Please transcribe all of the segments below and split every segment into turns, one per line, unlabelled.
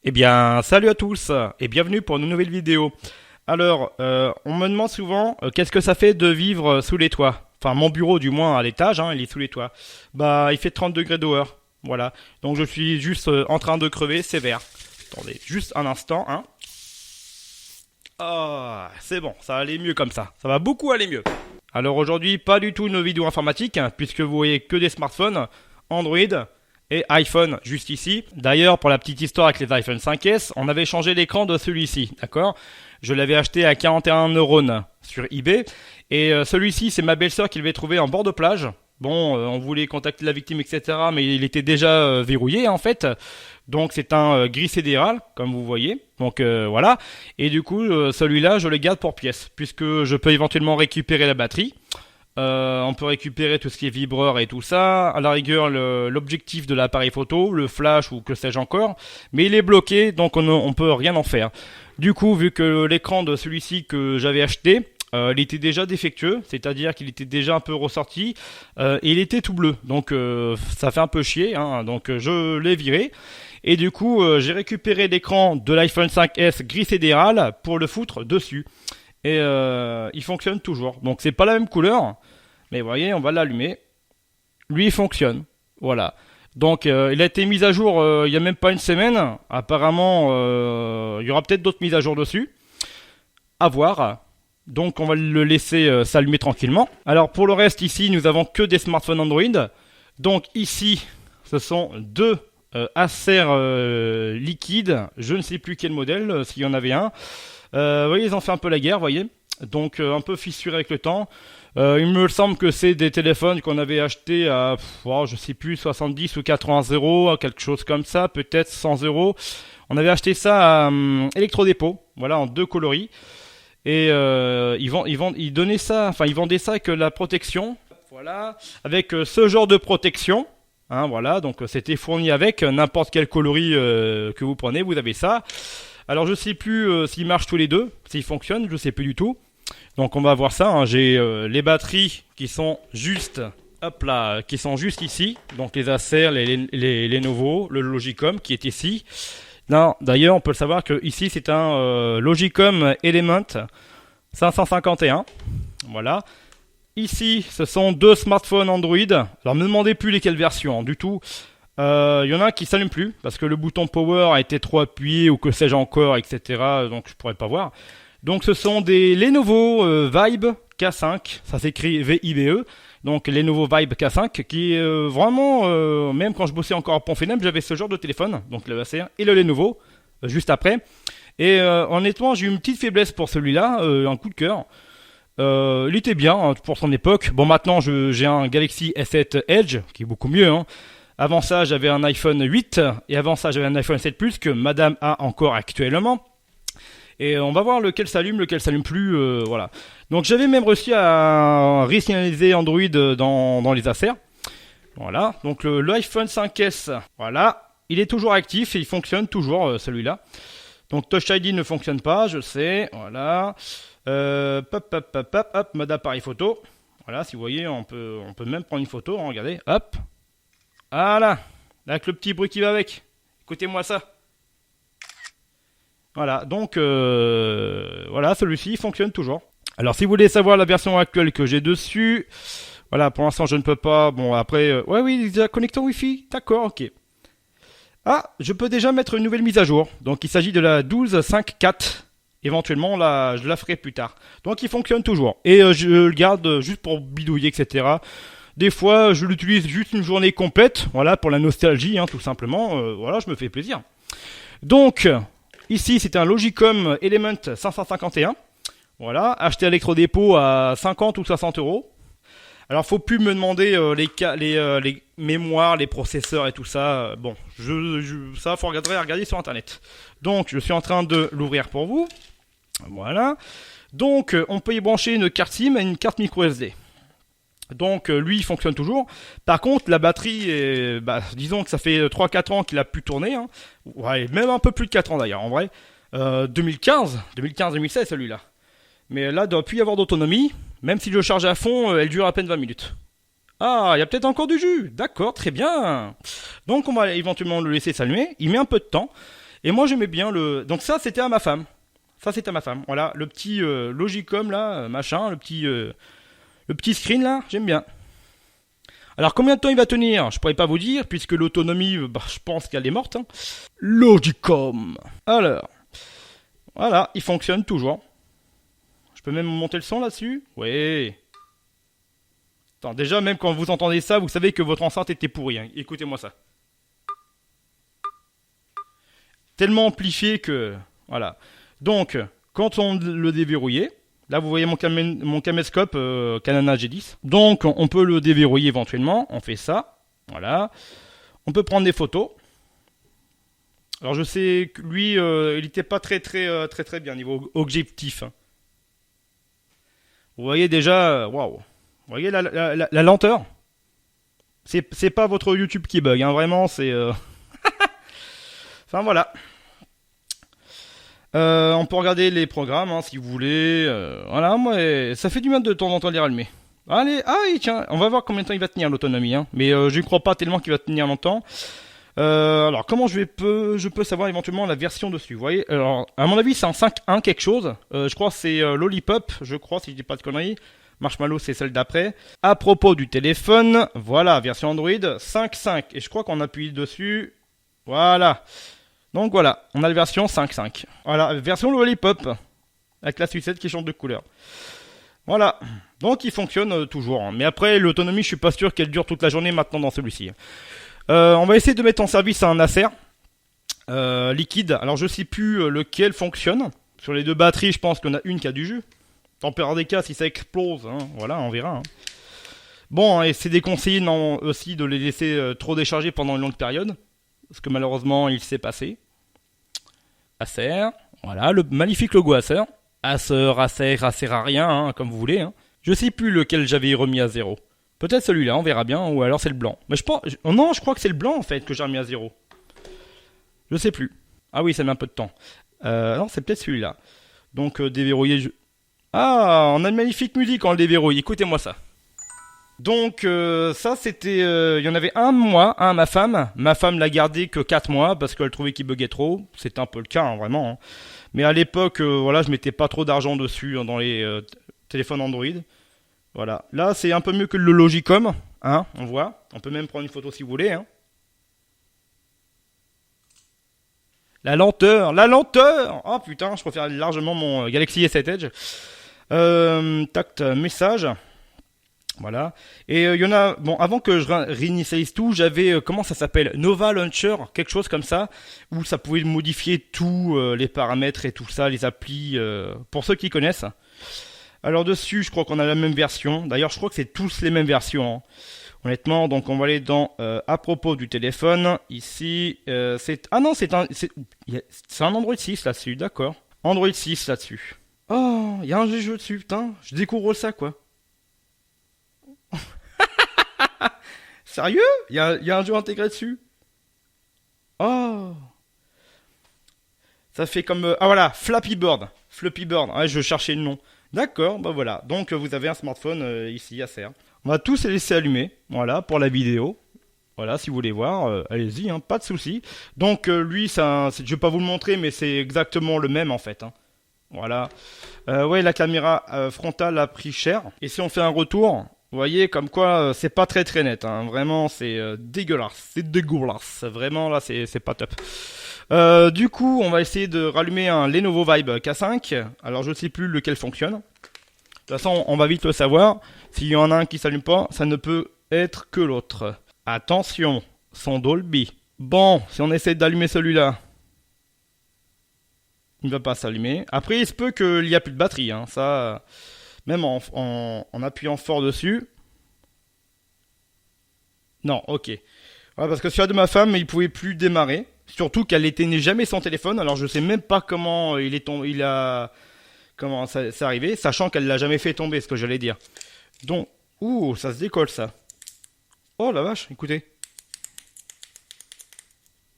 Eh bien, salut à tous et bienvenue pour une nouvelle vidéo. Alors, on me demande souvent qu'est-ce que ça fait de vivre sous les toits. Enfin, mon bureau du moins à l'étage, il est sous les toits. Bah, il fait 30 degrés dehors. Voilà. Donc je suis juste en train de crever sévère. Attendez, juste un instant, hein. Ah, c'est bon, ça va aller mieux comme ça. Ça va beaucoup aller mieux. Alors aujourd'hui, pas du tout une vidéo informatique, puisque vous voyez que des smartphones, Android et iPhone juste ici. D'ailleurs, pour la petite histoire avec les iPhone 5S, on avait changé l'écran de celui-ci, d'accord? Je l'avais acheté à 41 neurones sur eBay. Et celui-ci, c'est ma belle-sœur qui l'avait trouvé en bord de plage. Bon, on voulait contacter la victime, etc. Mais il était déjà verrouillé, en fait. Donc, c'est un gris sidéral, comme vous voyez. Donc, voilà. Et du coup, celui-là, je le garde pour pièce. Puisque je peux éventuellement récupérer la batterie. On peut récupérer tout ce qui est vibreur et tout ça. À la rigueur, l'objectif de l'appareil photo, le flash ou que sais-je encore. Mais il est bloqué, donc on peut rien en faire. Du coup, vu que l'écran de celui-ci que j'avais acheté, il était déjà défectueux, c'est-à-dire qu'il était déjà un peu ressorti et il était tout bleu. Donc ça fait un peu chier, donc je l'ai viré. Et du coup, j'ai récupéré l'écran de l'iPhone 5S gris sidéral pour le foutre dessus. Et il fonctionne toujours. Donc c'est pas la même couleur, mais vous voyez, on va l'allumer. Lui, il fonctionne. Voilà. Donc il a été mis à jour il n'y a même pas une semaine. Apparemment, il y aura peut-être d'autres mises à jour dessus. À voir. Donc on va le laisser s'allumer tranquillement. Alors pour le reste ici, nous avons que des smartphones Android. Donc ici, ce sont deux Acer liquides. Je ne sais plus quel modèle, s'il y en avait un. Vous voyez, ils ont fait un peu la guerre, vous voyez. Donc un peu fissuré avec le temps. Il me semble que c'est des téléphones qu'on avait achetés à, je sais plus, 70 ou 80 euros, quelque chose comme ça, peut-être 100 euros. On avait acheté ça à Electrodépôt, voilà, en deux coloris. Et ils donnaient ça, enfin ils vendaient ça avec la protection, voilà, avec ce genre de protection. Voilà, donc c'était fourni avec n'importe quel coloris que vous prenez, vous avez ça. Alors je sais plus s'ils marchent tous les deux, s'ils fonctionnent, je sais plus du tout. Donc on va voir ça. J'ai les batteries qui sont juste, hop là, qui sont juste ici. Donc les Acer, les Lenovo, le Logicom qui est ici. Non, d'ailleurs on peut le savoir que ici c'est un Logicom Element 551. Voilà. Ici ce sont deux smartphones Android. Alors ne me demandez plus lesquelles versions du tout. Il y en a un qui s'allume plus parce que le bouton power a été trop appuyé ou que sais-je encore, etc. Donc je pourrais pas voir. Donc ce sont des Lenovo Vibe K5, ça s'écrit V-I-B-E. Donc Lenovo Vibe K5 qui est vraiment, même quand je bossais encore à Pont-Phénème, j'avais ce genre de téléphone, donc le Acer et le Lenovo, juste après. Et honnêtement, j'ai eu une petite faiblesse pour celui-là, un coup de cœur. Il était bien pour son époque. Bon, maintenant j'ai un Galaxy S7 Edge qui est beaucoup mieux. Avant ça, j'avais un iPhone 8 et avant ça, j'avais un iPhone 7 Plus que Madame a encore actuellement. Et on va voir lequel s'allume plus, voilà. Donc j'avais même réussi à réinitialiser Android dans les Acer. Voilà, donc l'iPhone 5S, voilà, il est toujours actif et il fonctionne toujours celui-là. Donc Touch ID ne fonctionne pas, je sais, voilà. Mode appareil photo. Voilà, si vous voyez, on peut même prendre une photo, regardez, hop. Voilà, avec le petit bruit qui va avec. Écoutez-moi ça. Voilà, donc voilà, celui-ci fonctionne toujours. Alors si vous voulez savoir la version actuelle que j'ai dessus, voilà, pour l'instant je ne peux pas. Bon après, ouais oui, déjà connecteur Wi-Fi, d'accord, ok. Ah, je peux déjà mettre une nouvelle mise à jour. Donc il s'agit de la 12.5.4. Éventuellement, là, je la ferai plus tard. Donc il fonctionne toujours. Et je le garde juste pour bidouiller, etc. Des fois, je l'utilise juste une journée complète, voilà, pour la nostalgie, tout simplement. Voilà, je me fais plaisir. Donc, ici, c'est un Logicom Element 551. Voilà, acheté à l'électrodépôt à 50 ou 60 euros. Alors, faut plus me demander les mémoires, les processeurs et tout ça. Bon, ça, faut regarder sur Internet. Donc, je suis en train de l'ouvrir pour vous. Voilà. Donc, on peut y brancher une carte SIM et une carte micro SD. Donc lui il fonctionne toujours. Par contre la batterie disons que ça fait 3-4 ans qu'il a pu tourner, Ouais, même un peu plus de 4 ans d'ailleurs en vrai. 2015-2016 celui-là. Mais là il doit plus y avoir d'autonomie. Même si je le charge à fond, elle dure à peine 20 minutes. Ah, il y a peut-être encore du jus. D'accord, très bien. Donc on va éventuellement le laisser s'allumer. Il met un peu de temps. Et moi j'aimais bien le... Donc ça c'était à ma femme. Ça c'était à ma femme. Voilà, le petit Logicom là, machin, le petit screen là, j'aime bien. Alors combien de temps il va tenir? Je pourrais pas vous dire, puisque l'autonomie, bah, je pense qu'elle est morte. Hein. Logicom. Alors, voilà, il fonctionne toujours. Je peux même monter le son là-dessus? Oui. Attends, déjà, même quand vous entendez ça, vous savez que votre enceinte était pourrie. Hein. Écoutez-moi ça. Tellement amplifié que... Voilà. Donc, quand on le déverrouillait, là vous voyez mon caméscope Canon G10. Donc, on peut le déverrouiller éventuellement. On fait ça. Voilà. On peut prendre des photos. Alors, je sais que lui, il n'était pas très bien niveau objectif. Vous voyez déjà... Waouh. Vous voyez la lenteur? C'est pas votre YouTube qui bug. Hein. Vraiment, c'est... Enfin, voilà. On peut regarder les programmes hein, si vous voulez. Voilà, moi, ça fait du bien de temps en temps de les rallumer. Allez, tiens, on va voir combien de temps il va tenir l'autonomie. Hein. Mais je ne crois pas tellement qu'il va tenir longtemps. Alors, comment je peux savoir éventuellement la version dessus? Vous voyez, alors, à mon avis, c'est un 5.1 quelque chose. Je crois que c'est Lollipop, je crois, si je dis pas de conneries. Marshmallow, c'est celle d'après. À propos du téléphone, voilà, version Android 5.5. Et je crois qu'on appuie dessus. Voilà. Donc voilà, on a la version 5.5. Voilà, version Lollipop, avec la sucette qui change de couleur. Voilà, donc il fonctionne toujours. Hein. Mais après, l'autonomie, je suis pas sûr qu'elle dure toute la journée maintenant dans celui-ci. On va essayer de mettre en service un Acer liquide. Alors je sais plus lequel fonctionne. Sur les deux batteries, je pense qu'on a une qui a du jus. Tempère des cas, si ça explose, hein, voilà, on verra. Hein. Bon, et c'est déconseillé non, aussi de les laisser trop décharger pendant une longue période. Parce que malheureusement, il s'est passé. Acer, voilà, le magnifique logo Acer. Acer, rien, hein, comme vous voulez. Hein. Je sais plus lequel j'avais remis à 0. Peut-être celui-là, on verra bien, ou alors c'est le blanc. Mais je pense, non, je crois que c'est le blanc en fait que j'ai remis à 0. Je sais plus. Ah oui, ça met un peu de temps. Non, c'est peut-être celui-là. Donc déverrouiller. Ah, on a une magnifique musique quand on le déverrouille. Écoutez-moi ça. Donc ça c'était, il y en avait un à ma femme. Ma femme l'a gardé que 4 mois parce qu'elle trouvait qu'il buguait trop. C'était un peu le cas, hein, vraiment. Hein. Mais à l'époque, voilà, je mettais pas trop d'argent dessus hein, dans les téléphones Android. Voilà. Là, c'est un peu mieux que le Logicom, hein, on voit. On peut même prendre une photo si vous voulez. Hein. La lenteur. Oh putain, je préfère largement mon Galaxy S7 Edge. Tact, message. Voilà. Et il y en a... Bon, avant que je réinitialise tout, j'avais... comment ça s'appelle? Nova Launcher, quelque chose comme ça, où ça pouvait modifier tous les paramètres et tout ça, les applis, pour ceux qui connaissent. Alors dessus, je crois qu'on a la même version. D'ailleurs, je crois que c'est tous les mêmes versions. Hein. Honnêtement, donc on va aller dans à propos du téléphone. Ici, c'est... Ah non, c'est un Android 6 là-dessus, d'accord. Android 6 là-dessus. Oh, il y a un jeu dessus, putain. Je découvre ça, quoi. Sérieux? Il y a un jeu intégré dessus? Oh! Ça fait comme... ah voilà, Flappy Bird. Flappy Bird. Ouais, je cherchais le nom. D'accord, bah voilà. Donc vous avez un smartphone ici, Acer. On va tous les laisser allumer. Voilà, pour la vidéo. Voilà, si vous voulez voir, allez-y, hein, pas de souci. Donc lui, je vais pas vous le montrer, mais c'est exactement le même en fait. Hein. Voilà. Ouais, la caméra frontale a pris cher. Et si on fait un retour... Vous voyez, comme quoi, c'est pas très net. Hein. Vraiment, c'est dégueulasse. C'est dégueulasse. Vraiment, là, c'est pas top. Du coup, on va essayer de rallumer un Lenovo Vibe K5. Alors, je ne sais plus lequel fonctionne. De toute façon, on va vite le savoir. S'il y en a un qui s'allume pas, ça ne peut être que l'autre. Attention, son Dolby. Bon, si on essaie d'allumer celui-là, il ne va pas s'allumer. Après, il se peut qu'il n'y a plus de batterie. Hein. Ça... Même en appuyant fort dessus. Non, ok. Ouais, parce que celui de ma femme, il pouvait plus démarrer. Surtout qu'elle n'éteignait jamais son téléphone. Alors je sais même pas comment comment ça c'est arrivé. Sachant qu'elle l'a jamais fait tomber, ce que j'allais dire. Donc, ouh, ça se décolle ça. Oh la vache, écoutez.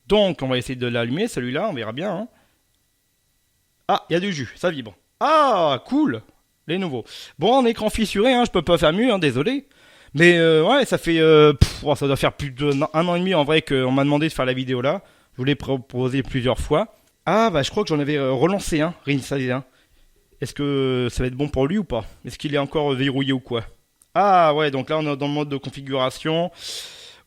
Donc, on va essayer de l'allumer, celui-là, on verra bien. Hein. Ah, il y a du jus, ça vibre. Ah, cool! Les nouveaux. Bon, en écran fissuré, hein, je peux pas faire mieux, hein, désolé. Mais ouais, ça fait... ça doit faire plus d'un an et demi en vrai qu'on m'a demandé de faire la vidéo là. Je vous l'ai proposé plusieurs fois. Ah bah je crois que j'en avais relancé un, réinstallé un. Est-ce que ça va être bon pour lui ou pas? Est-ce qu'il est encore verrouillé ou quoi? Ah ouais, donc là on est dans le mode de configuration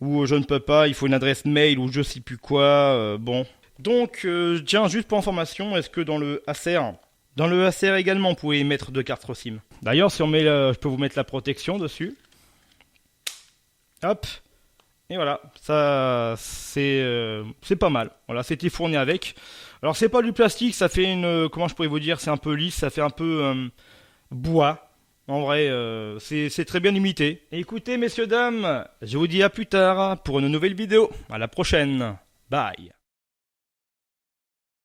où je ne peux pas, il faut une adresse mail ou je sais plus quoi. Bon. Donc tiens, juste pour information, est-ce que dans le ACR également, on pouvait mettre deux cartes SIM. D'ailleurs, si on met, je peux vous mettre la protection dessus. Hop. Et voilà, ça c'est pas mal. Voilà, c'était fourni avec. Alors c'est pas du plastique, ça fait une, comment je pourrais vous dire, c'est un peu lisse, ça fait un peu bois. En vrai, c'est très bien imité. Écoutez, messieurs dames, je vous dis à plus tard pour une nouvelle vidéo. À la prochaine. Bye.